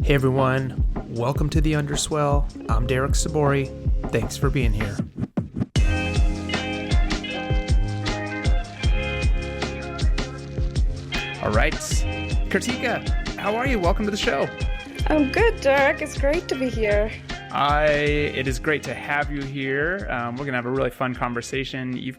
Hey everyone, welcome to the Underswell. I'm Derek Sabori. Thanks for being here. All right, Kirthika, how are you? Welcome to the show. I'm good, Derek. It's great to be here. It is great to have you here. We're gonna have a really fun conversation. You've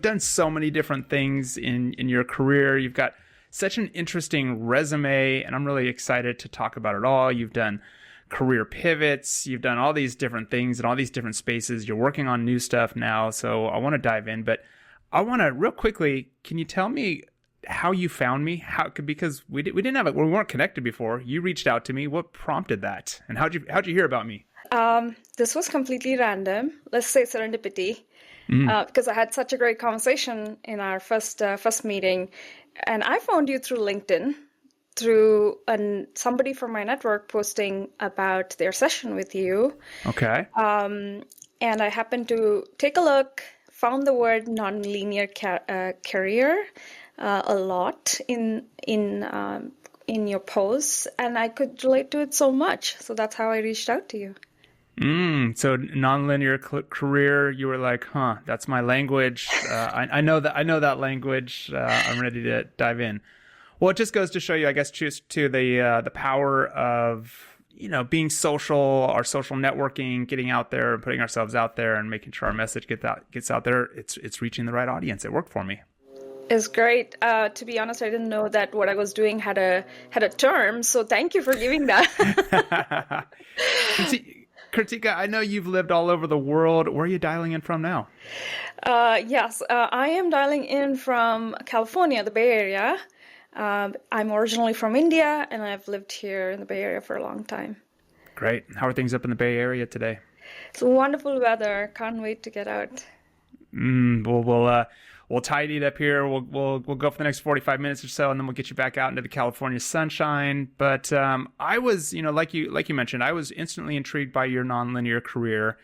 done so many different things in your career. You've got such an interesting resume, and I'm really excited to talk about it all. You've done career pivots. You've done all these different things in all these different spaces. You're working on new stuff now, so I want to dive in. But I want to real quickly. Can you tell me how you found me? Because we weren't connected before. You reached out to me. What prompted that? And how'd you hear about me? This was completely random. Let's say serendipity, because I had such a great conversation in our first meeting, and I found you through LinkedIn, through somebody from my network posting about their session with you. Okay. And I happened to take a look, found the word nonlinear career a lot in your posts, and I could relate to it so much. So that's how I reached out to you. So nonlinear career, you were like, that's my language. I know that language. I'm ready to dive in. Well, it just goes to show you, I guess, just to the power of, being social, our social networking, getting out there and putting ourselves out there and making sure our message gets out there. It's reaching the right audience. It worked for me. It's great. To be honest, I didn't know that what I was doing had a term. So thank you for giving that. Kirthika, I know you've lived all over the world. Where are you dialing in from now? Yes, I am dialing in from California, the Bay Area. I'm originally from India, and I've lived here in the Bay Area for a long time. Great. How are things up in the Bay Area today? It's wonderful weather. Can't wait to get out. We'll tidy it up here. We'll go for the next 45 minutes or so, and then we'll get you back out into the California sunshine. But I was, like you mentioned, I was instantly intrigued by your nonlinear career.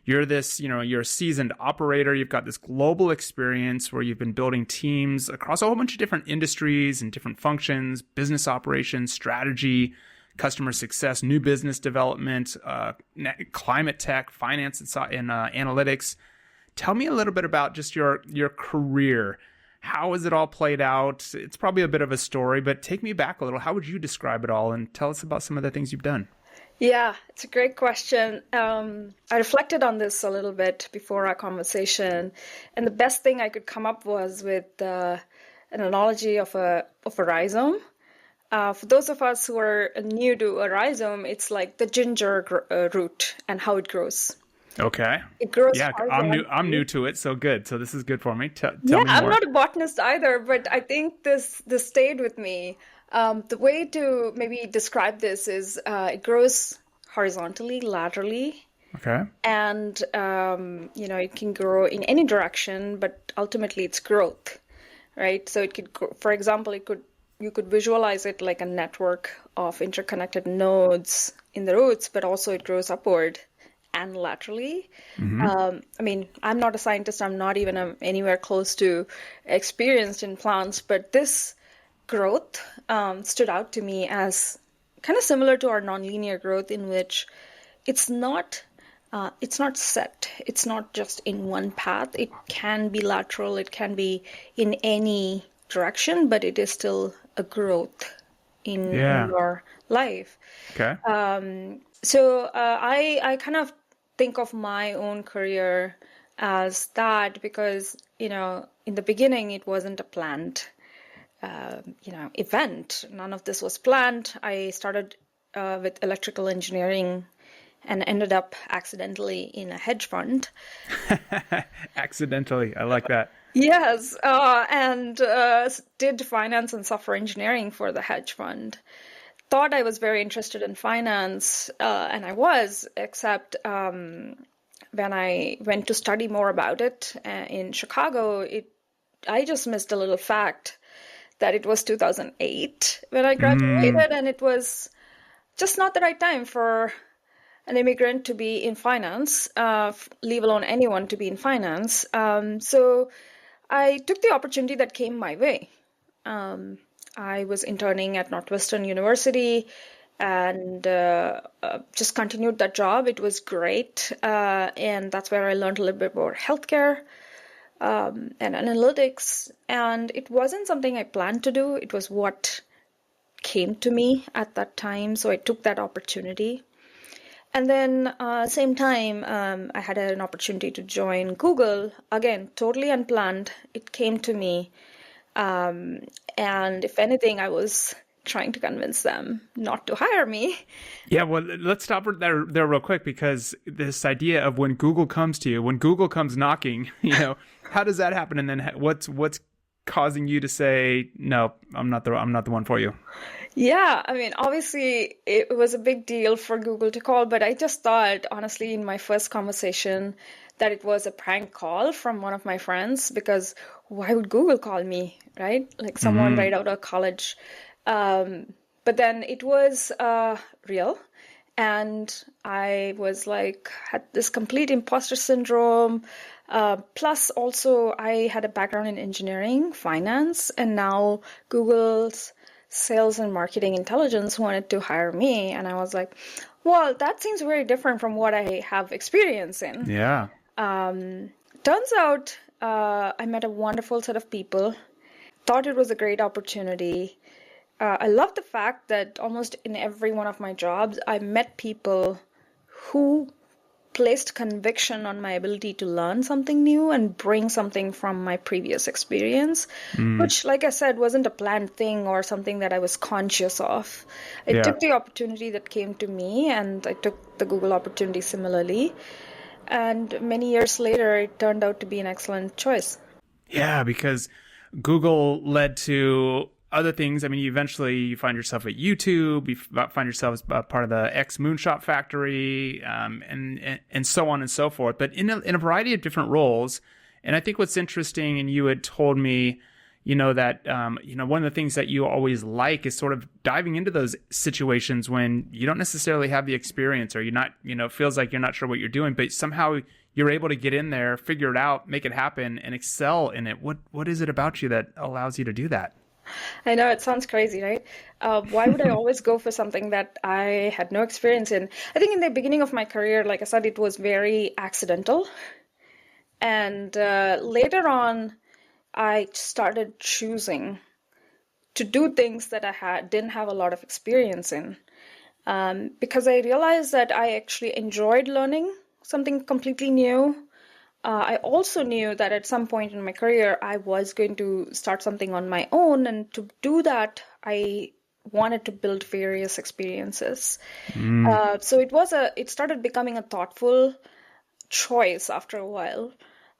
You're you're a seasoned operator. You've got this global experience where you've been building teams across a whole bunch of different industries and different functions: business operations, strategy, customer success, new business development, climate tech, finance, and analytics. Tell me a little bit about just your career. How has it all played out? It's probably a bit of a story, but take me back a little. How would you describe it all? And tell us about some of the things you've done. Yeah, it's a great question. I reflected on this a little bit before our conversation, and the best thing I could come up was with an analogy of a rhizome. For those of us who are new to a rhizome, it's like the ginger root and how it grows. Okay. It grows. Yeah, I'm new to it, so good. So this is good for me. Tell me more. I'm not a botanist either, but I think this stayed with me. The way to maybe describe this is it grows horizontally, laterally. Okay. And it can grow in any direction, but ultimately it's growth, right? So it could grow, for example, you could visualize it like a network of interconnected nodes in the roots, but also it grows upward and laterally. Mm-hmm. I'm not a scientist. I'm not even anywhere close to experienced in plants, but this growth stood out to me as kind of similar to our nonlinear growth, in which it's not set. It's not just in one path. It can be lateral. It can be in any direction, but it is still a growth in your life. Okay. So I kind of think of my own career as that, because in the beginning it wasn't a planned event. None of this was planned. I started with electrical engineering and ended up accidentally in a hedge fund. Accidentally, I like that. Yes, and did finance and software engineering for the hedge fund. Thought I was very interested in finance, and I was, except when I went to study more about it in Chicago, I just missed a little fact that it was 2008 when I graduated, and it was just not the right time for an immigrant to be in finance, leave alone anyone to be in finance. So I took the opportunity that came my way. I was interning at Northwestern University, and just continued that job. It was great. And that's where I learned a little bit about healthcare and analytics. And it wasn't something I planned to do. It was what came to me at that time. So I took that opportunity. And then same time, I had an opportunity to join Google. Again, totally unplanned. It came to me. And if anything, I was trying to convince them not to hire me. Yeah, well, let's stop there real quick, because this idea of when Google comes to you, when Google comes knocking, how does that happen? And then what's causing you to say, no, I'm not the one for you? Yeah, I mean, obviously it was a big deal for Google to call, but I just thought, honestly, in my first conversation, that it was a prank call from one of my friends, because why would Google call me, right? Like someone right out of college. But then it was real. And I was like, had this complete imposter syndrome. Plus, also, I had a background in engineering, finance, and now Google's sales and marketing intelligence wanted to hire me. And I was like, well, that seems very different from what I have experience in. Yeah. Turns out I met a wonderful set of people, thought it was a great opportunity. I love the fact that almost in every one of my jobs, I met people who placed conviction on my ability to learn something new and bring something from my previous experience, which, like I said, wasn't a planned thing or something that I was conscious of. I took the opportunity that came to me, and I took the Google opportunity similarly. And many years later, it turned out to be an excellent choice. Yeah, because Google led to other things. I mean, you find yourself at YouTube, you find yourself as part of the X Moonshot Factory, and so on and so forth, but in a variety of different roles. And I think what's interesting, and you had told me, that, one of the things that you always like is sort of diving into those situations when you don't necessarily have the experience, or you're not, it feels like you're not sure what you're doing, but somehow you're able to get in there, figure it out, make it happen, and excel in it. What is it about you that allows you to do that? I know it sounds crazy, right? Why would I always go for something that I had no experience in? I think in the beginning of my career, like I said, it was very accidental. And later on, I started choosing to do things that I didn't have a lot of experience in. Because I realized that I actually enjoyed learning something completely new. I also knew that at some point in my career, I was going to start something on my own. And to do that, I wanted to build various experiences. So it started becoming a thoughtful choice after a while.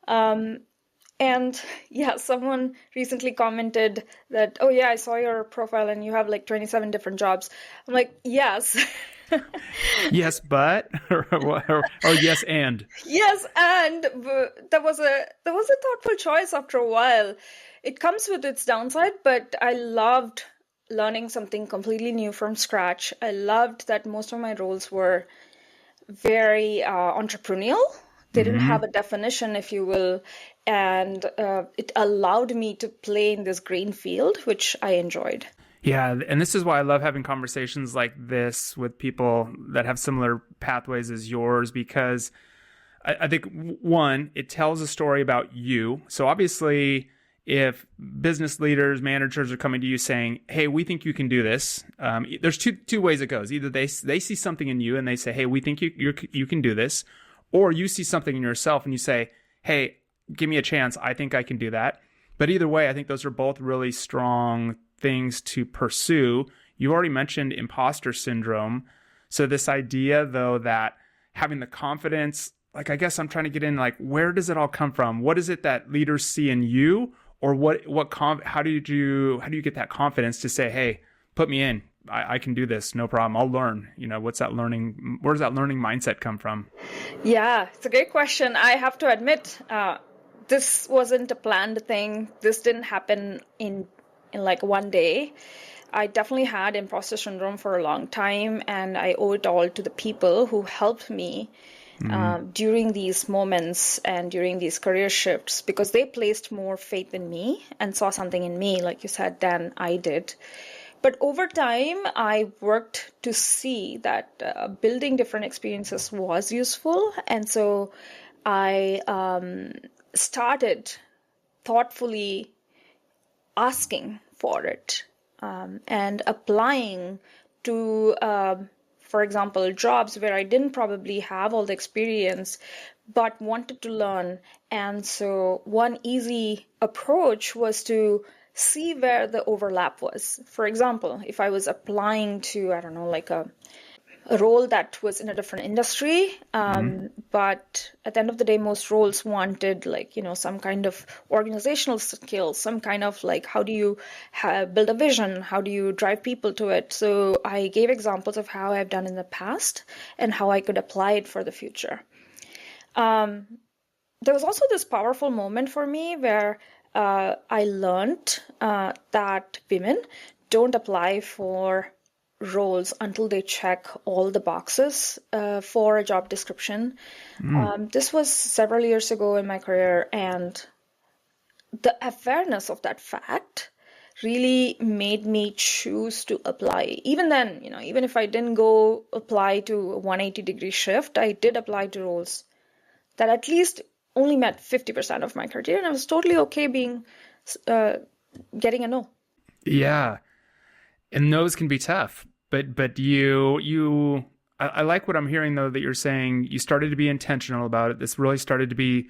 And yeah, someone recently commented that, oh yeah, I saw your profile and you have like 27 different jobs. I'm like, yes. Yes, but or yes, and yes, and that was a thoughtful choice after a while. It comes with its downside, but I loved learning something completely new from scratch. I loved that most of my roles were very entrepreneurial. They didn't have a definition, if you will, and it allowed me to play in this green field, which I enjoyed. Yeah, and this is why I love having conversations like this with people that have similar pathways as yours, because I think, one, it tells a story about you. So obviously, if business leaders, managers are coming to you saying, hey, we think you can do this, there's two ways it goes. Either they see something in you and they say, hey, we think you can do this, or you see something in yourself and you say, hey, give me a chance. I think I can do that. But either way, I think those are both really strong things to pursue. You already mentioned imposter syndrome. So this idea, though, that having the confidence, like, I guess I'm trying to get in, like, where does it all come from? What is it that leaders see in you, or how do you get that confidence to say, hey, put me in, I can do this, no problem, I'll learn. Where does that learning mindset come from? Yeah, it's a great question. I have to admit, this wasn't a planned thing. This didn't happen in like one day. I definitely had imposter syndrome for a long time, and I owe it all to the people who helped me during these moments and during these career shifts, because they placed more faith in me and saw something in me, like you said, than I did. But over time, I worked to see that building different experiences was useful. And so I started thoughtfully asking for it and applying to, for example, jobs where I didn't probably have all the experience but wanted to learn. And so one easy approach was to see where the overlap was. For example, if I was applying to, I don't know, like a role that was in a different industry. But at the end of the day, most roles wanted like, some kind of organizational skills, some kind of like, how do you build a vision? How do you drive people to it? So I gave examples of how I've done in the past and how I could apply it for the future. There was also this powerful moment for me where I learned that women don't apply for roles until they check all the boxes for a job description. This was several years ago in my career, and the awareness of that fact really made me choose to apply. Even then, even if I didn't go apply to a 180-degree shift, I did apply to roles that at least only met 50% of my criteria, and I was totally okay being getting a no. Yeah. And those can be tough. But I like what I'm hearing though, that you're saying you started to be intentional about it. This really started to be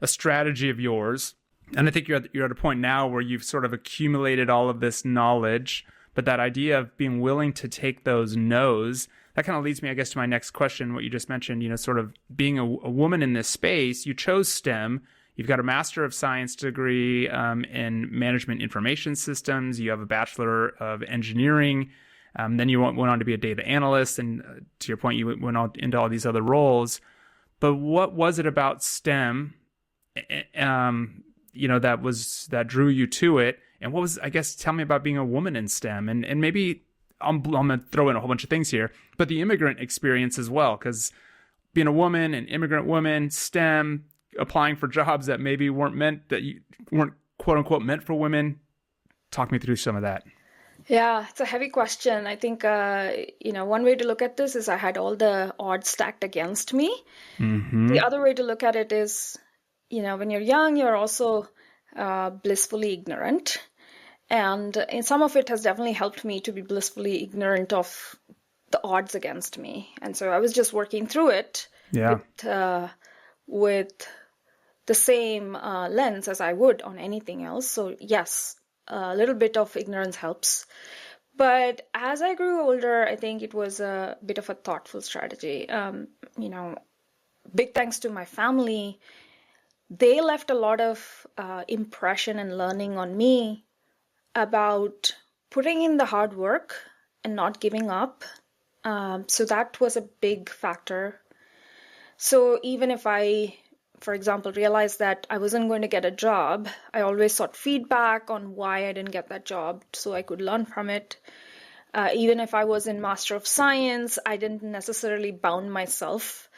a strategy of yours. And I think you're at a point now where you've sort of accumulated all of this knowledge, but that idea of being willing to take those no's, that kind of leads me, I guess, to my next question, what you just mentioned, sort of being a woman in this space. You chose STEM. You've got a Master of Science degree in Management Information Systems. You have a Bachelor of Engineering. Then you went on to be a data analyst. And to your point, you went on into all these other roles. But what was it about STEM, that drew you to it? And what was, I guess, tell me about being a woman in STEM. And maybe I'm going to throw in a whole bunch of things here, but the immigrant experience as well, because being a woman, an immigrant woman, STEM, applying for jobs that maybe weren't quote unquote meant for women. Talk me through some of that. Yeah, it's a heavy question. I think, one way to look at this is I had all the odds stacked against me. The other way to look at it is, when you're young, you're also blissfully ignorant. And some of it has definitely helped me to be blissfully ignorant of the odds against me. And so I was just working through it with the same lens as I would on anything else. So yes, a little bit of ignorance helps. But as I grew older, I think it was a bit of a thoughtful strategy. Big thanks to my family. They left a lot of impression and learning on me about putting in the hard work and not giving up. So that was a big factor. So even if I, for example, realized that I wasn't going to get a job, I always sought feedback on why I didn't get that job so I could learn from it. Even if I was in Master of Science, I didn't necessarily bound myself.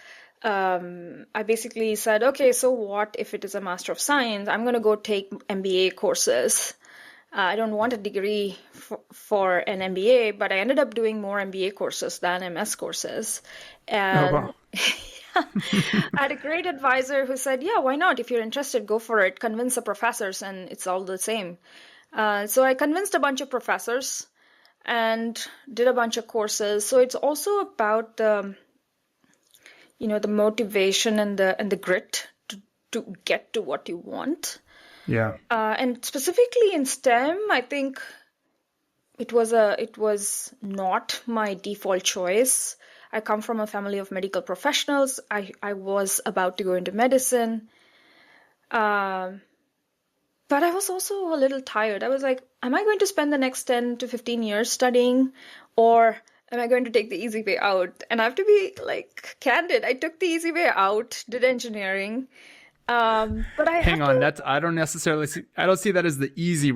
I basically said, okay, so what if it is a Master of Science? I'm going to go take MBA courses. I don't want a degree for an MBA, but I ended up doing more MBA courses than MS courses. And wow. I had a great advisor who said, yeah, why not? If you're interested, go for it. Convince the professors and it's all the same. So I convinced a bunch of professors and did a bunch of courses. So it's also about the motivation and the grit to get to what you want. Yeah. And specifically in STEM, I think it was not my default choice. I come from a family of medical professionals. I was about to go into medicine. But I was also a little tired. I was like, am I going to spend the next 10 to 15 years studying, or am I going to take the easy way out? And I have to be like candid. I took the easy way out, did engineering. But Hang on, I don't see that as the easy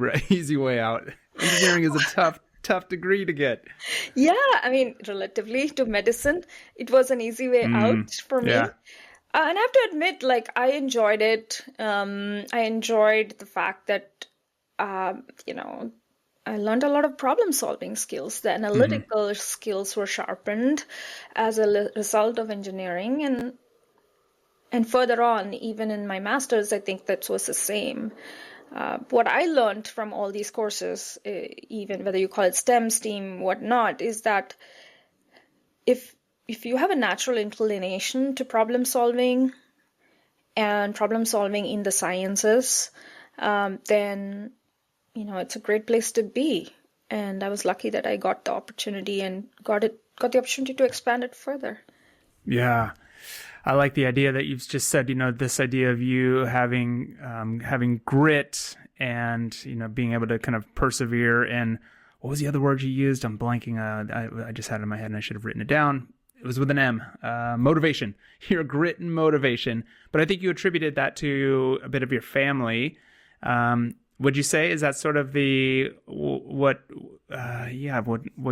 way out. Engineering is a tough degree to get. Yeah, I mean, relatively to medicine, it was an easy way out for me. Yeah. And I have to admit, like, I enjoyed it. I enjoyed the fact that, I learned a lot of problem solving skills. The Hmm. analytical skills were sharpened as a result of engineering, and further on, even in my master's, I think that was the same. What I learned from all these courses, even whether you call it STEM, STEAM, whatnot, is that if if you have a natural inclination to problem solving and problem solving in the sciences, then it's a great place to be. And I was lucky that I got the opportunity and got the opportunity to expand it further. Yeah. I like the idea that you've just said, this idea of you having grit and, being able to kind of persevere. And what was the other word you used? I'm blanking. I just had it in my head and I should have written it down. It was with an M. Motivation. Your grit and motivation. But I think you attributed that to a bit of your family. Would you say, is that sort of what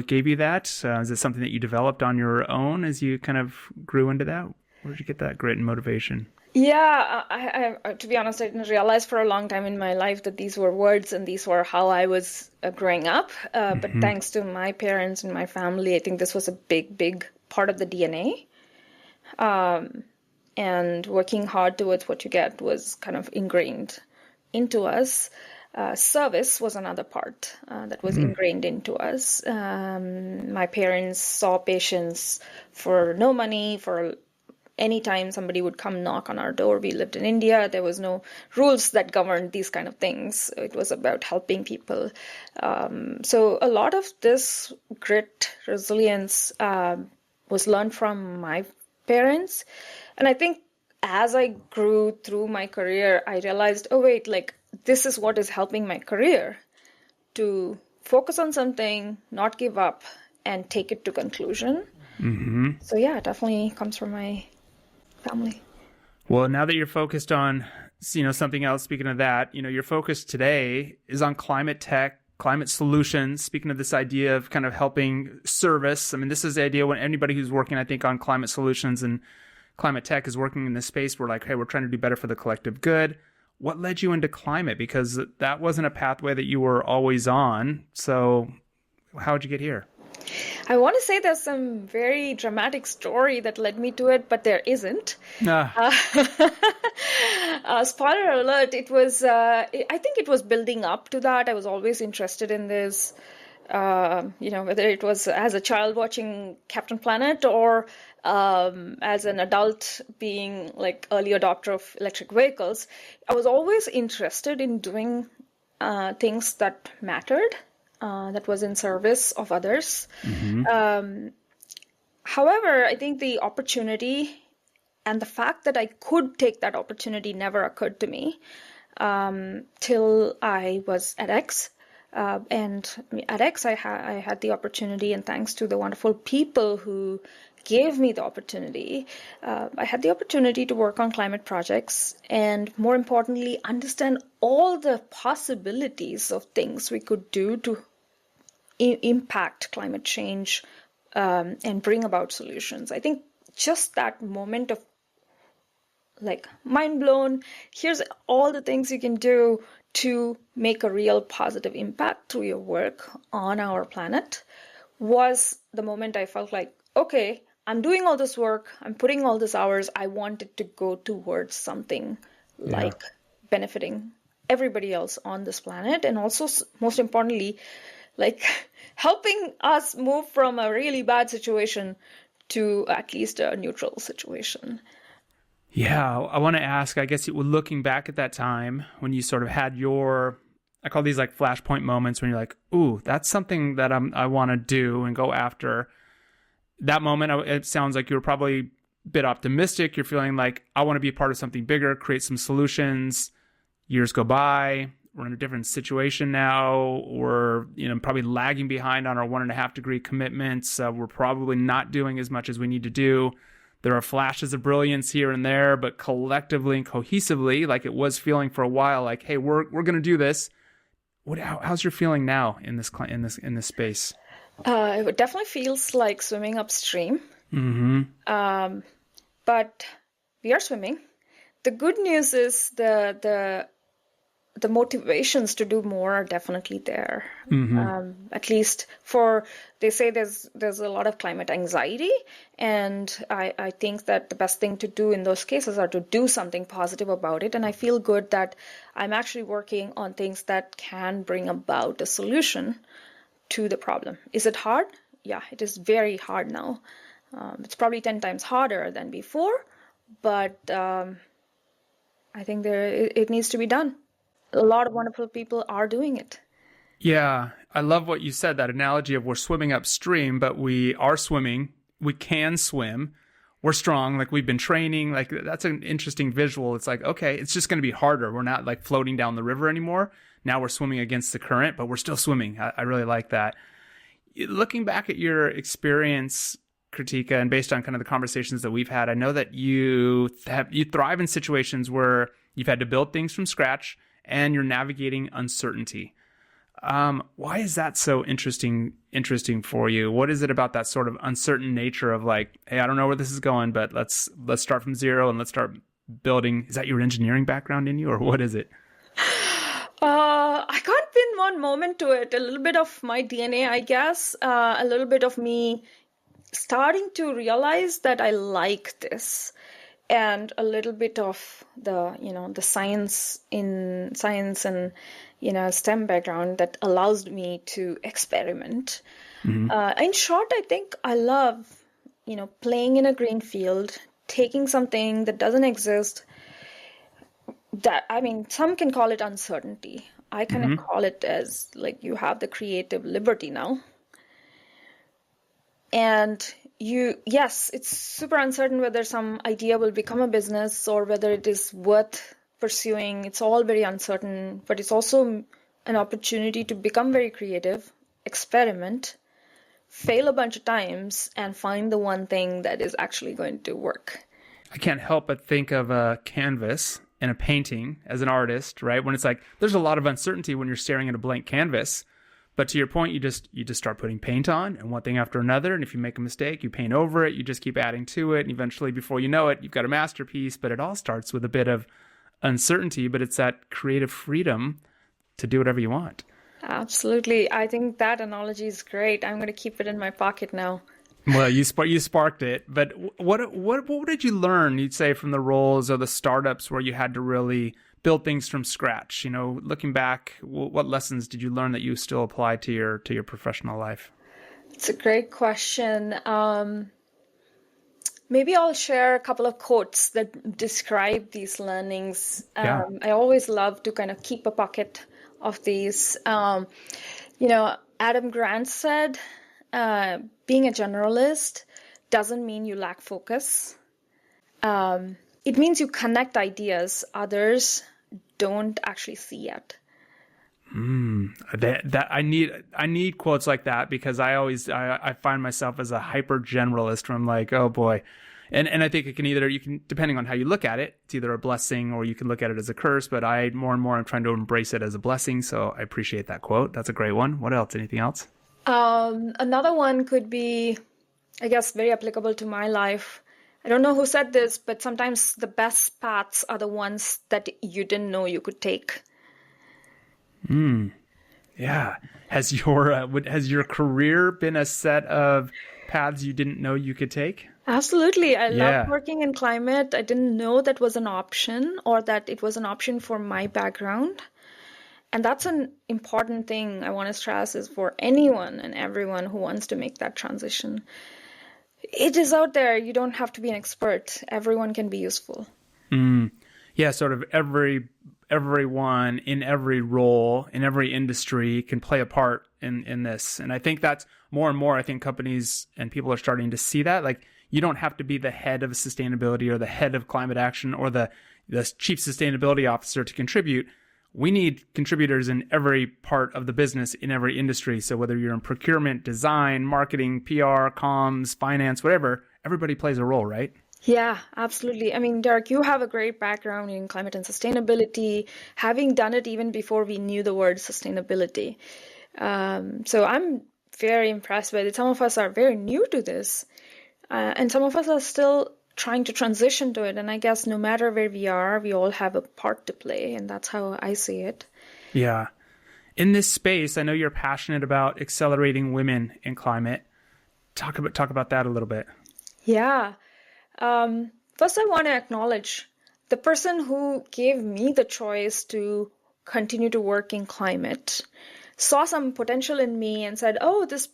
gave you that? Is it something that you developed on your own as you kind of grew into that? Where did you get that grit and motivation? Yeah, to be honest, I didn't realize for a long time in my life that these were words and these were how I was growing up. But Hmm. thanks to my parents and my family, I think this was a big, big part of the DNA. And working hard towards what you get was kind of ingrained into us. Service was another part that was Hmm. ingrained into us. My parents saw patients for no money, for anytime somebody would come knock on our door. We lived in India. There was no rules that governed these kind of things. It was about helping people. So a lot of this grit, resilience was learned from my parents. And I think as I grew through my career, I realized, oh, wait, like this is what is helping my career to focus on something, not give up, and take it to conclusion. Hmm. So yeah, it definitely comes from my family. Well, now that you're focused on, something else, speaking of that, your focus today is on climate tech, climate solutions. Speaking of this idea of kind of helping service, I mean, this is the idea when anybody who's working, I think, on climate solutions and climate tech is working in this space. We're like, hey, we're trying to do better for the collective good. What led you into climate? Because that wasn't a pathway that you were always on. So, how'd you get here? I want to say there's some very dramatic story that led me to it, but there isn't. Ah. Uh, Spoiler alert, I think it was building up to that. I was always interested in this, whether it was as a child watching Captain Planet or as an adult being like early adopter of electric vehicles. I was always interested in doing things that mattered, that was in service of others. Mm-hmm. However, I think the opportunity and the fact that I could take that opportunity never occurred to me till I was at X. And at X, I had the opportunity, and thanks to the wonderful people who gave me the opportunity, I had the opportunity to work on climate projects and, more importantly, understand all the possibilities of things we could do to impact climate change and bring about solutions. I think just that moment of like mind blown, here's all the things you can do to make a real positive impact through your work on our planet was the moment I felt like, okay, I'm doing all this work, I'm putting all these hours, I want it to go towards something Yeah. like benefiting everybody else on this planet, and also, most importantly, like helping us move from a really bad situation to at least a neutral situation. Yeah, I want to ask, I guess, looking back at that time when you sort of had I call these like flashpoint moments when you're like, ooh, that's something that I want to do and go after. That moment, it sounds like you were probably a bit optimistic. You're feeling like, I want to be a part of something bigger, create some solutions. Years go by. We're in a different situation now. We're, probably lagging behind on our 1.5 degree commitments. We're probably not doing as much as we need to do. There are flashes of brilliance here and there, but collectively and cohesively, like it was feeling for a while, like, hey, we're going to do this. How's your feeling now in this space? It definitely feels like swimming upstream, Mm-hmm. but we are swimming. The good news is the motivations to do more are definitely there. At least they say there's a lot of climate anxiety, and I think that the best thing to do in those cases are to do something positive about it. And I feel good that I'm actually working on things that can bring about a solution to the problem. Is it hard? Yeah, it is very hard now. It's probably 10 times harder than before, but I think it needs to be done. A lot of wonderful people are doing it. Yeah, I love what you said, that analogy of we're swimming upstream, but we are swimming. We can swim. We're strong. Like, we've been training. Like, that's an interesting visual. It's like, okay, it's just going to be harder. We're not like floating down the river anymore. Now we're swimming against the current, but we're still swimming. I really like that. Looking back at your experience, Kirthika, and based on kind of the conversations that we've had, I know that you thrive in situations where you've had to build things from scratch and you're navigating uncertainty. Why is that so interesting for you? What is it about that sort of uncertain nature of like, hey, I don't know where this is going, but let's start from zero and let's start building? Is that your engineering background in you, or what is it? I can't pin one moment to it. A little bit of my DNA, I guess. A little bit of me starting to realize that I like this, and a little bit of the science and STEM background that allows me to experiment. In short, I think I love playing in a green field, taking something that doesn't exist. Some can call it uncertainty. I kind of call it as like you have the creative liberty now. And yes, it's super uncertain whether some idea will become a business or whether it is worth pursuing. It's all very uncertain, but it's also an opportunity to become very creative, experiment, fail a bunch of times, and find the one thing that is actually going to work. I can't help but think of a canvas and a painting as an artist, right? When it's like, there's a lot of uncertainty when you're staring at a blank canvas. But to your point, you just start putting paint on, and one thing after another. And if you make a mistake, you paint over it. You just keep adding to it. And eventually, before you know it, you've got a masterpiece. But it all starts with a bit of uncertainty. But it's that creative freedom to do whatever you want. Absolutely. I think that analogy is great. I'm going to keep it in my pocket now. Well, you sparked it. But what did you learn, you'd say, from the roles of the startups where you had to really build things from scratch? Looking back, what lessons did you learn that you still apply to your professional life? It's a great question. Maybe I'll share a couple of quotes that describe these learnings. Yeah. I always love to kind of keep a pocket of these. Adam Grant said, being a generalist doesn't mean you lack focus. It means you connect ideas others don't actually see yet. That I need quotes like that, because I find myself as a hyper generalist where I'm like, oh boy. And I think you can, depending on how you look at it, it's either a blessing or you can look at it as a curse, but more and more I'm trying to embrace it as a blessing. So I appreciate that quote. That's a great one. What else? Anything else? Another one could be, I guess, very applicable to my life. I don't know who said this, but sometimes the best paths are the ones that you didn't know you could take. Yeah. Has your career been a set of paths you didn't know you could take? Absolutely. I love working in climate. I didn't know that was an option, or that it was an option for my background. And that's an important thing I want to stress, is for anyone and everyone who wants to make that transition. It is out there. You don't have to be an expert. Everyone can be useful. Yeah, sort of everyone in every role, in every industry can play a part in this. And I think that's more and more, I think companies and people are starting to see that. Like, you don't have to be the head of sustainability or the head of climate action or the chief sustainability officer to contribute. We need contributors in every part of the business, in every industry. So whether you're in procurement, design, marketing, PR, comms, finance, whatever, everybody plays a role, right? Yeah, absolutely. I mean, Derek, you have a great background in climate and sustainability, having done it even before we knew the word sustainability. So I'm very impressed with it. Some of us are very new to this, and some of us are still trying to transition to it. And I guess no matter where we are, we all have a part to play, and that's how I see it. Yeah. In this space, I know you're passionate about accelerating women in climate. Talk about that a little bit. Yeah. First, I want to acknowledge the person who gave me the choice to continue to work in climate saw some potential in me and said, "Oh, this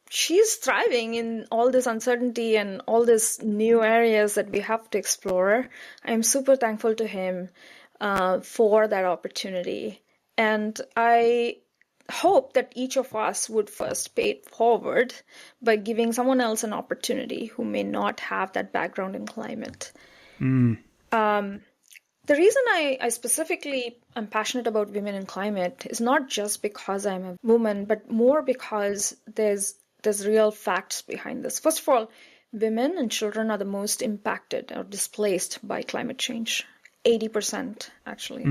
she's thriving in all this uncertainty and all these new areas that we have to explore." I am super thankful to him for that opportunity. And I hope that each of us would first pay it forward by giving someone else an opportunity who may not have that background in climate. The reason I specifically am passionate about women in climate is not just because I'm a woman, but more because there's real facts behind this. First of all, women and children are the most impacted or displaced by climate change. 80% actually.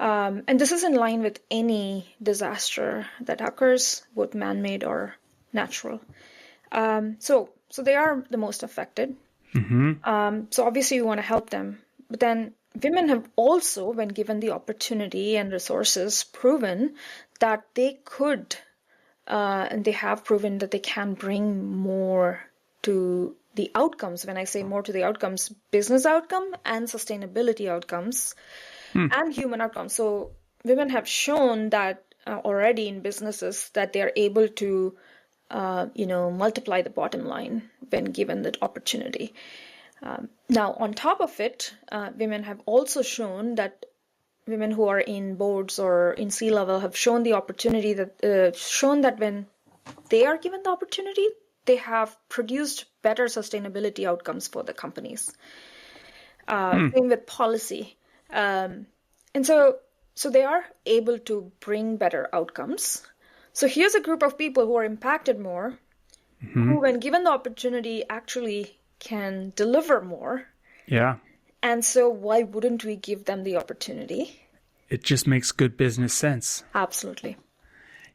And this is in line with any disaster that occurs, both man-made or natural. So they are the most affected. So obviously you want to help them. But then women have also, when given the opportunity and resources, proven that they could, and they have proven that they can bring more to the outcomes. When I say more to the outcomes, business outcome and sustainability outcomes. And human outcomes. So women have shown that already in businesses that they are able to, multiply the bottom line when given that opportunity. Now, on top of it, women have also shown that women who are in boards or in C-level have shown the opportunity that when they are given the opportunity, they have produced better sustainability outcomes for the companies. Same with policy. And so they are able to bring better outcomes. So here's a group of people who are impacted more, who, when given the opportunity, actually can deliver more. Yeah. And so why wouldn't we give them the opportunity? It just makes good business sense. Absolutely.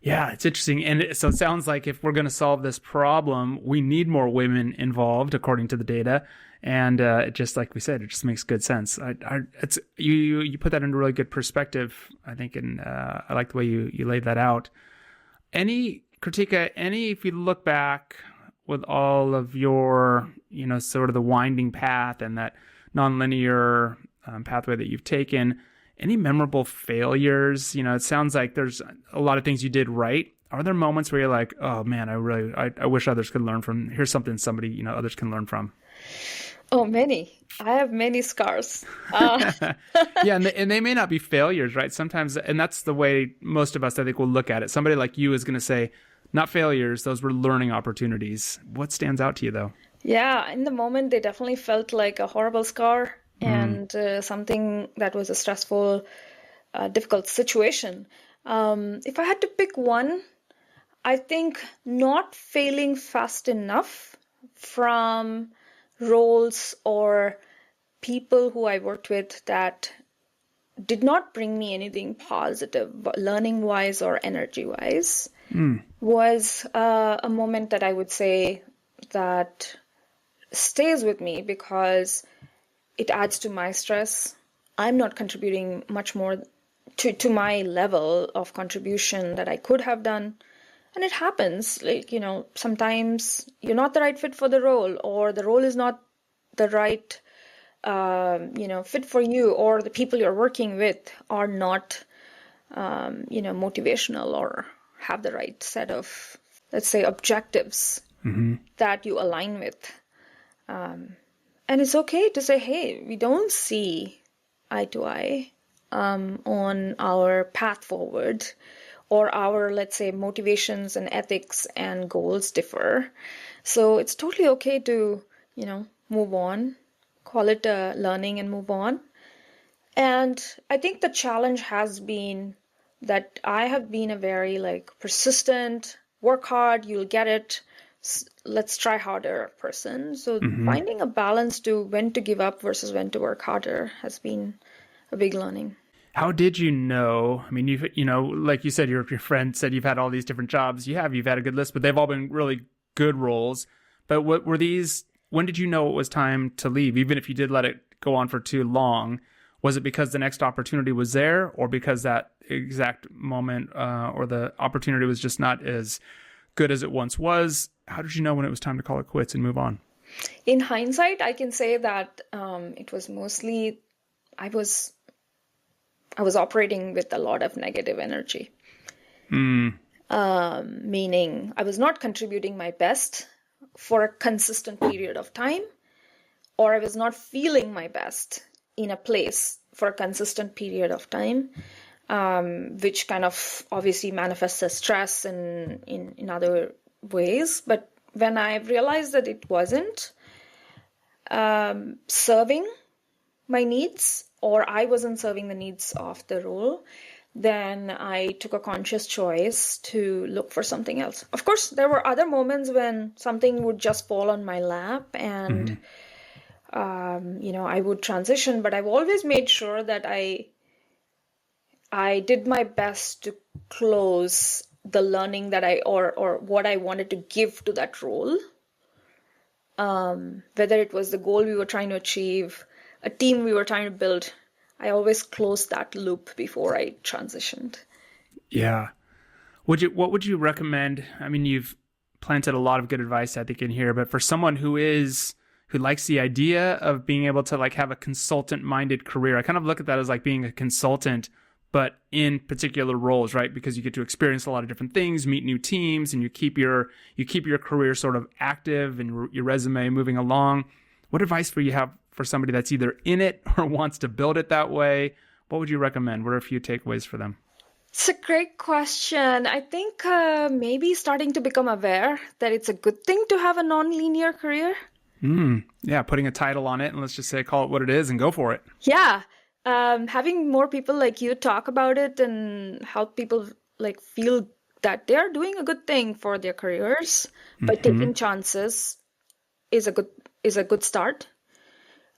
Yeah, it's interesting. And so it sounds like if we're going to solve this problem, we need more women involved, according to the data. And it just, like we said, it just makes good sense. It's you put that into really good perspective, I think, and I like the way you laid that out. Kirthika, if you look back with all of your, sort of the winding path and that nonlinear pathway that you've taken, any memorable failures? It sounds like there's a lot of things you did right. Are there moments where you're like, oh man, I wish others could learn from, here's something somebody, others can learn from? Oh, many. I have many scars. Yeah, and they may not be failures, right? Sometimes, and that's the way most of us, I think, will look at it. Somebody like you is going to say, not failures, those were learning opportunities. What stands out to you, though? Yeah, in the moment, they definitely felt like a horrible scar and something that was a stressful, difficult situation. If I had to pick one, I think not failing fast enough from roles or people who I worked with that did not bring me anything positive, learning-wise or energy-wise, was a moment that I would say that stays with me because it adds to my stress. I'm not contributing much more to my level of contribution that I could have done. And it happens, sometimes you're not the right fit for the role, or the role is not the right, fit for you, or the people you're working with are not, motivational or have the right set of, let's say, objectives that you align with. And it's okay to say, hey, we don't see eye to eye on our path forward, or our, let's say, motivations and ethics and goals differ. So it's totally okay to, move on, call it a learning and move on. And I think the challenge has been that I have been a very persistent, work hard, you'll get it, let's try harder person. So finding a balance to when to give up versus when to work harder has been a big learning. How did you know? I mean, like you said, your friend said you've had all these different jobs. You've had a good list, but they've all been really good roles. But what were these? When did you know it was time to leave? Even if you did let it go on for too long, Was it because the next opportunity was there, or because that exact moment or the opportunity was just not as good as it once was? How did you know when it was time to call it quits and move on? In hindsight, I can say that it was mostly I was operating with a lot of negative energy. Meaning I was not contributing my best for a consistent period of time, or I was not feeling my best in a place for a consistent period of time, which kind of obviously manifests as stress and in other ways. But when I realized that it wasn't serving my needs, or I wasn't serving the needs of the role, then I took a conscious choice to look for something else. Of course, there were other moments when something would just fall on my lap and, I would transition, but I've always made sure that I did my best to close the learning that or what I wanted to give to that role. Whether it was the goal we were trying to achieve, a team we were trying to build, I always closed that loop before I transitioned. Yeah. What would you recommend? I mean, you've planted a lot of good advice, I think, in here, but for someone who likes the idea of being able to like have a consultant-minded career, I kind of look at that as like being a consultant, but in particular roles, right? Because you get to experience a lot of different things, meet new teams, and you keep your career sort of active and your resume moving along. What advice would you have for somebody that's either in it or wants to build it that way? What would you recommend? What are a few takeaways for them? It's a great question. I think maybe starting to become aware that it's a good thing to have a non-linear career. Yeah, putting a title on it, and let's just say call it what it is and go for it. Yeah. Having more people like you talk about it and help people like feel that they're doing a good thing for their careers by taking chances is a good start.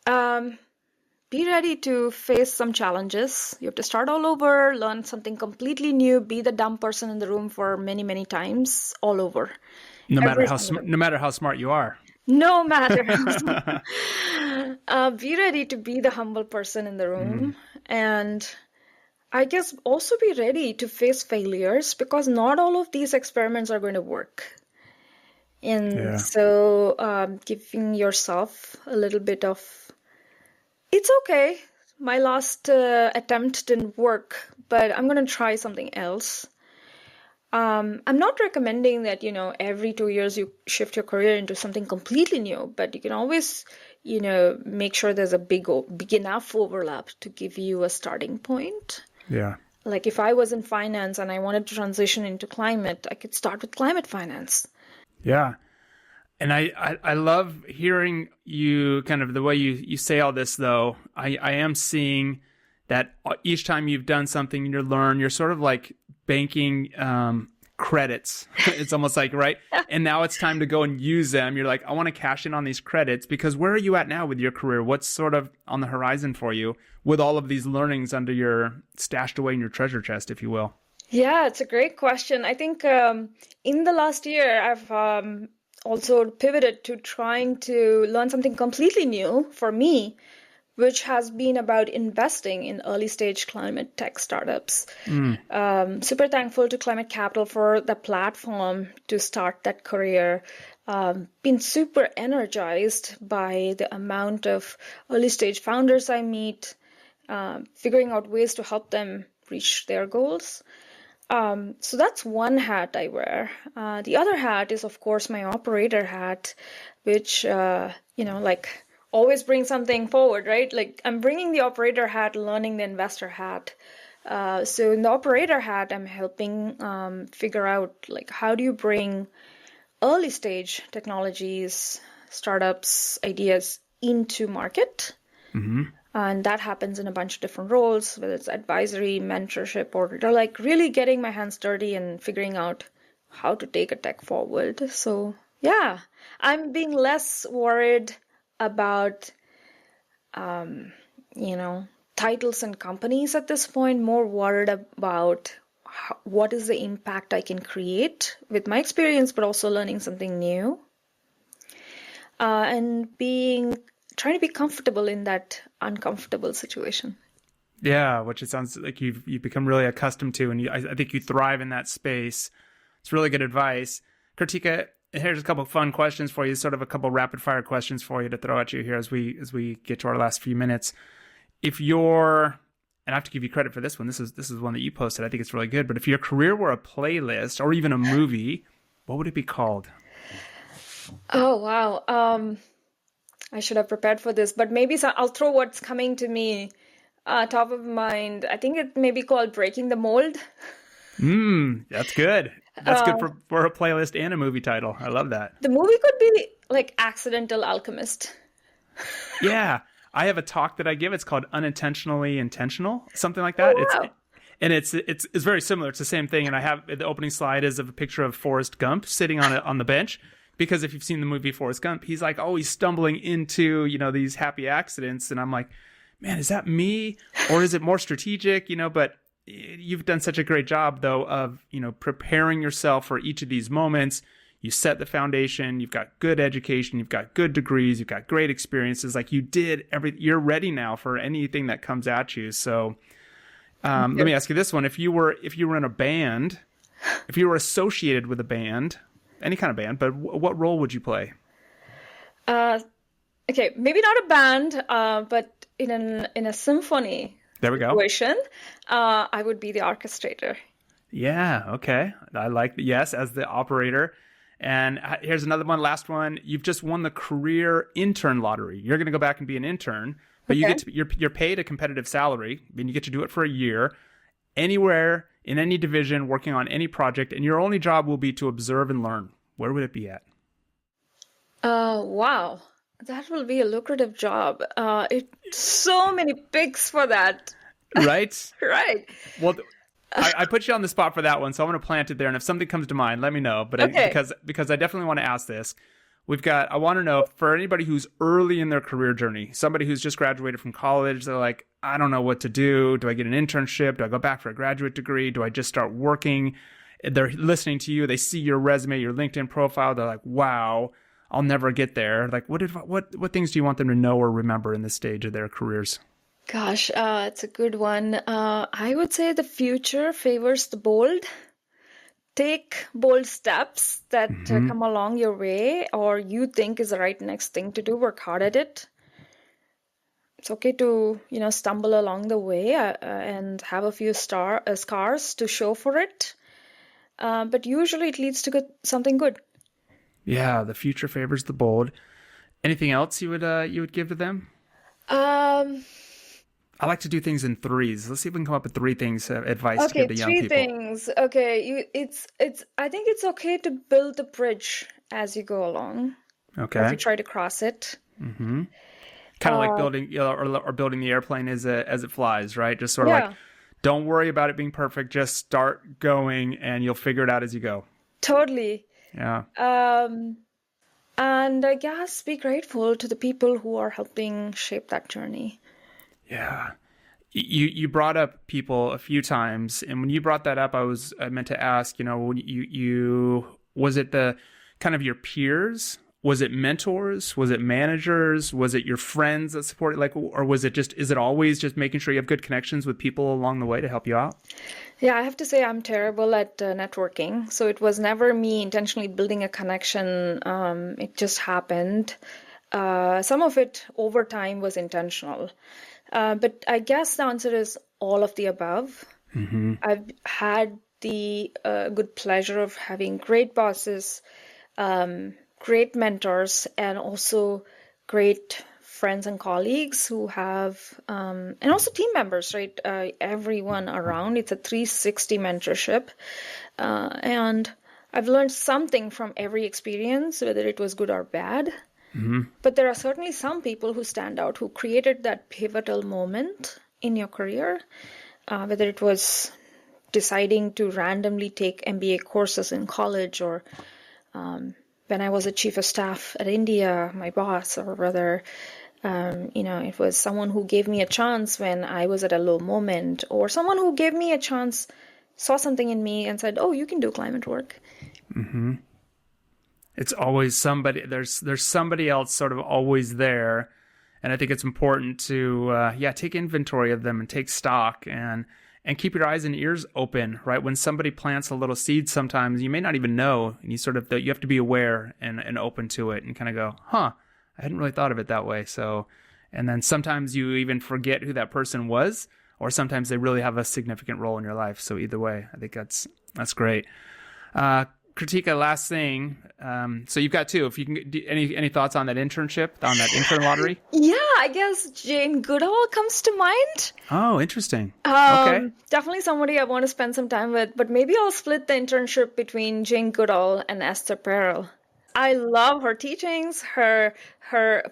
Be ready to face some challenges. You have to start all over, learn something completely new, be the dumb person in the room for many, many times, all over. No matter how smart you are. No matter be ready to be the humble person in the room. And I guess also be ready to face failures, because not all of these experiments are going to work. And so giving yourself a little bit of, it's okay, my last attempt didn't work, but I'm going to try something else. I'm not recommending that, every 2 years you shift your career into something completely new, but you can always, make sure there's a big enough overlap to give you a starting point. Yeah. Like if I was in finance and I wanted to transition into climate, I could start with climate finance. Yeah. And I love hearing you kind of the way you say all this, though. I am seeing that each time you've done something you're sort of like banking credits. It's almost like, right? And now it's time to go and use them. You're like, I want to cash in on these credits, because where are you at now with your career? What's sort of on the horizon for you with all of these learnings stashed away in your treasure chest, if you will? Yeah, it's a great question. I think in the last year, I've also pivoted to trying to learn something completely new for me, which has been about investing in early stage climate tech startups. Super thankful to Climate Capital for the platform to start that career. Been super energized by the amount of early stage founders I meet, figuring out ways to help them reach their goals. So that's one hat I wear. The other hat is, of course, my operator hat, which, always bring something forward, right? Like I'm bringing the operator hat, learning the investor hat. So in the operator hat, I'm helping figure out like how do you bring early stage technologies, startups, ideas into market. And that happens in a bunch of different roles, whether it's advisory, mentorship, or like really getting my hands dirty and figuring out how to take a tech forward. So yeah, I'm being less worried about, titles and companies at this point, more worried about what is the impact I can create with my experience, but also learning something new. And trying to be comfortable in that uncomfortable situation. Yeah, which it sounds like you've become really accustomed to, and I think you thrive in that space. It's really good advice. Kartika, here's a couple of fun questions for you, sort of a couple rapid fire questions for you to throw at you here as we get to our last few minutes. If you're, and I have to give you credit for this one. This is one that you posted. I think it's really good. But if your career were a playlist or even a movie, what would it be called? Oh, wow. I should have prepared for this, but maybe I'll throw what's coming to me top of mind. I think it may be called Breaking the Mold. That's good. That's good Uh, for a playlist and a movie title. I love that. the movie could be like Accidental Alchemist. Yeah, I have a talk that I give. It's called Unintentionally Intentional, something like Oh, that. wow. It's very similar. It's the same thing. And I have the opening slide is of a picture of Forrest Gump sitting on the bench. Because if you've seen the movie Forrest Gump, he's like always stumbling into, these happy accidents. And I'm like, man, is that me? Or is it more strategic? But you've done such a great job, though, of, preparing yourself for each of these moments. You set the foundation. You've got good education. You've got good degrees. You've got great experiences. Like you did you're ready now for anything that comes at you. So let me ask you this one. If you were in a band, if you were associated with a band, any kind of band, but what role would you play? Uh, okay, maybe not a band, but in a symphony There we go. situation, I would be the orchestrator. Yeah, okay. I like yes as the operator. And here's another one, last one. You've just won the career intern lottery. You're going to go back and be an intern, but Okay. you're paid a competitive salary, and you get to do it for a year, anywhere in any division, working on any project, and your only job will be to observe and learn. Where would it be at? Wow, that will be a lucrative job. So many picks for that, Right? right? Well, I put you on the spot for that one, so I'm going to plant it there. And if something comes to mind, let me know. But Okay. because I definitely want to ask this, I want to know for anybody who's early in their career journey, somebody who's just graduated from college, they're like, I don't know what to do. Do I get an internship? Do I go back for a graduate degree? Do I just start working? They're listening to you. They see your resume, your LinkedIn profile. They're like, wow, I'll never get there. Like, what things do you want them to know or remember in this stage of their careers? Gosh, it's a good one. I would say the future favors the bold. Take bold steps that Hmm. come along your way or you think is the right next thing to do. Work hard at it. It's okay to, stumble along the way and have a few scars to show for it. But usually it leads to something good. Yeah, the future favors the bold. Anything else you would give to them? Um, I like to do things in threes. Let's see if we can come up with three things advice to okay, give to young three people. things. Okay, I think it's okay to build the bridge as you go along, as you Okay. try to cross it. Mm-hmm. Kind of like Uh, building, or building the airplane as it flies, right? Just sort of like, yeah, don't worry about it being perfect. Just start going, and you'll figure it out as you go. totally. Yeah. Um, and I guess be grateful to the people who are helping shape that journey. Yeah. You brought up people a few times, and when you brought that up, I meant to ask, when you was it the kind of your peers? Was it mentors? Was it managers? Was it your friends that supported, like, or is it always just making sure you have good connections with people along the way to help you out? Yeah, I have to say I'm terrible at networking. So it was never me intentionally building a connection. It just happened. Some of it over time was intentional. But I guess the answer is all of the above. Mm-hmm. I've had the good pleasure of having great bosses, great mentors, and also great friends and colleagues who have, and also team members, right? Everyone around. It's a 360 mentorship. And I've learned something from every experience, whether it was good or bad. Mm-hmm. But there are certainly some people who stand out, who created that pivotal moment in your career, whether it was deciding to randomly take MBA courses in college or when I was a chief of staff at India, my boss, or whether, it was someone who gave me a chance when I was at a low moment, or someone who gave me a chance, saw something in me and said, oh, you can do climate work. Mm-hmm. It's always somebody. There's somebody else sort of always there, And I think it's important to, take inventory of them and take stock and keep your eyes and ears open, right? When somebody plants a little seed, sometimes you may not even know, and you have to be aware and open to it and kind of go, I hadn't really thought of it that way. So, and then sometimes you even forget who that person was, or sometimes they really have a significant role in your life. So either way, I think that's great. Kirthika, last thing. So you've got two. If you can, any thoughts on that internship, on that intern lottery? Yeah, I guess Jane Goodall comes to mind. Oh, interesting. Okay. Definitely somebody I want to spend some time with, but maybe I'll split the internship between Jane Goodall and Esther Perel. I love her teachings, her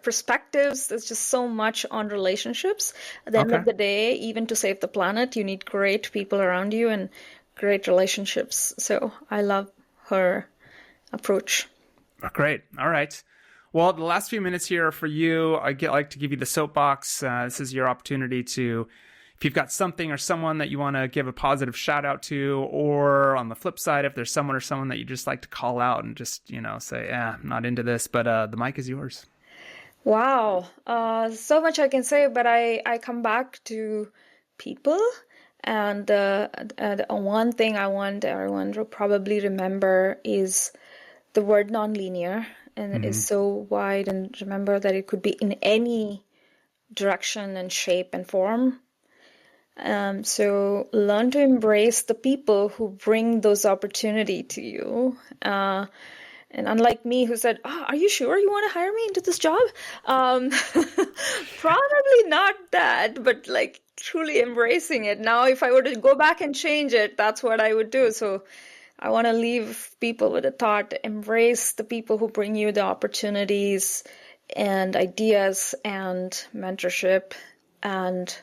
perspectives. There's just so much on relationships. At the end of the day, even to save the planet, you need great people around you and great relationships. So I love her approach. Great. All right. Well, the last few minutes here are for you. Like to give you the soapbox. This is your opportunity to, if you've got something or someone that you want to give a positive shout out to, or on the flip side, if there's someone that you just like to call out and just, say, I'm not into this, but the mic is yours. Wow. So much I can say, but I come back to people. And one thing I want everyone to probably remember is the word nonlinear, and it is so wide. And remember that it could be in any direction and shape and form. So learn to embrace the people who bring those opportunity to you. And unlike me, who said, are you sure you want to hire me into this job? Probably not that, but like truly embracing it. Now, if I were to go back and change it, that's what I would do. So I want to leave people with a thought, embrace the people who bring you the opportunities and ideas and mentorship and,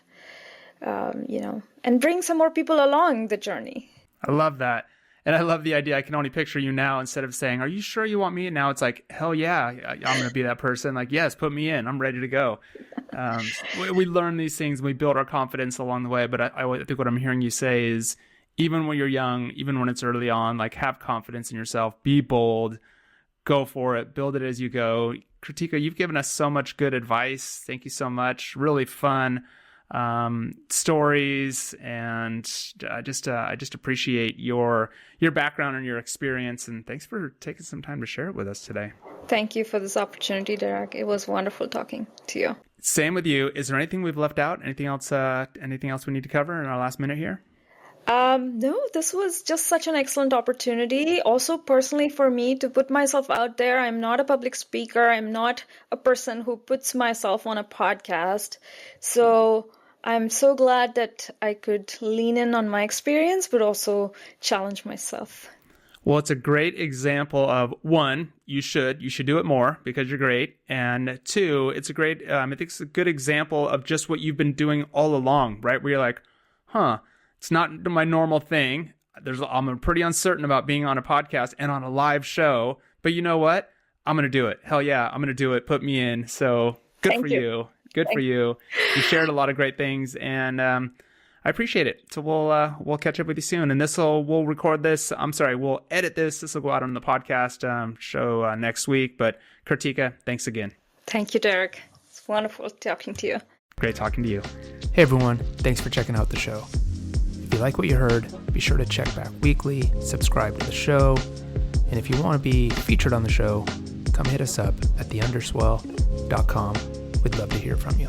and bring some more people along the journey. I love that. And I love the idea. I can only picture you now, instead of saying, are you sure you want me? And now it's like, hell yeah, I'm going to be that person. Like, yes, put me in. I'm ready to go. We learn these things and we build our confidence along the way. But I think what I'm hearing you say is, even when you're young, even when it's early on, like, have confidence in yourself, be bold, go for it, build it as you go. Kirthika, you've given us so much good advice. Thank you so much. Really fun stories, and I just appreciate your background and your experience, and thanks for taking some time to share it with us today. Thank you for this opportunity, Derek. It was wonderful talking to you. Same with you. Is there anything we've left out? Anything else we need to cover in our last minute here? No, this was just such an excellent opportunity. Also, personally, for me to put myself out there. I'm not a public speaker. I'm not a person who puts myself on a podcast. So I'm so glad that I could lean in on my experience, but also challenge myself. Well, it's a great example of, one, you should do it more because you're great. And two, it's a great, I think it's a good example of just what you've been doing all along, right? Where you're like, it's not my normal thing. I'm pretty uncertain about being on a podcast and on a live show, but you know what? I'm going to do it. Hell yeah, I'm going to do it. Put me in. So good for you. Good for you. You shared a lot of great things, and I appreciate it. So we'll catch up with you soon. And we'll record this. We'll edit this. This will go out on the podcast show next week. But Kirthika, thanks again. Thank you, Derek. It's wonderful talking to you. Great talking to you. Hey everyone, thanks for checking out the show. If you like what you heard, be sure to check back weekly, subscribe to the show, and if you want to be featured on the show, come hit us up at theunderswell.com. We'd love to hear from you.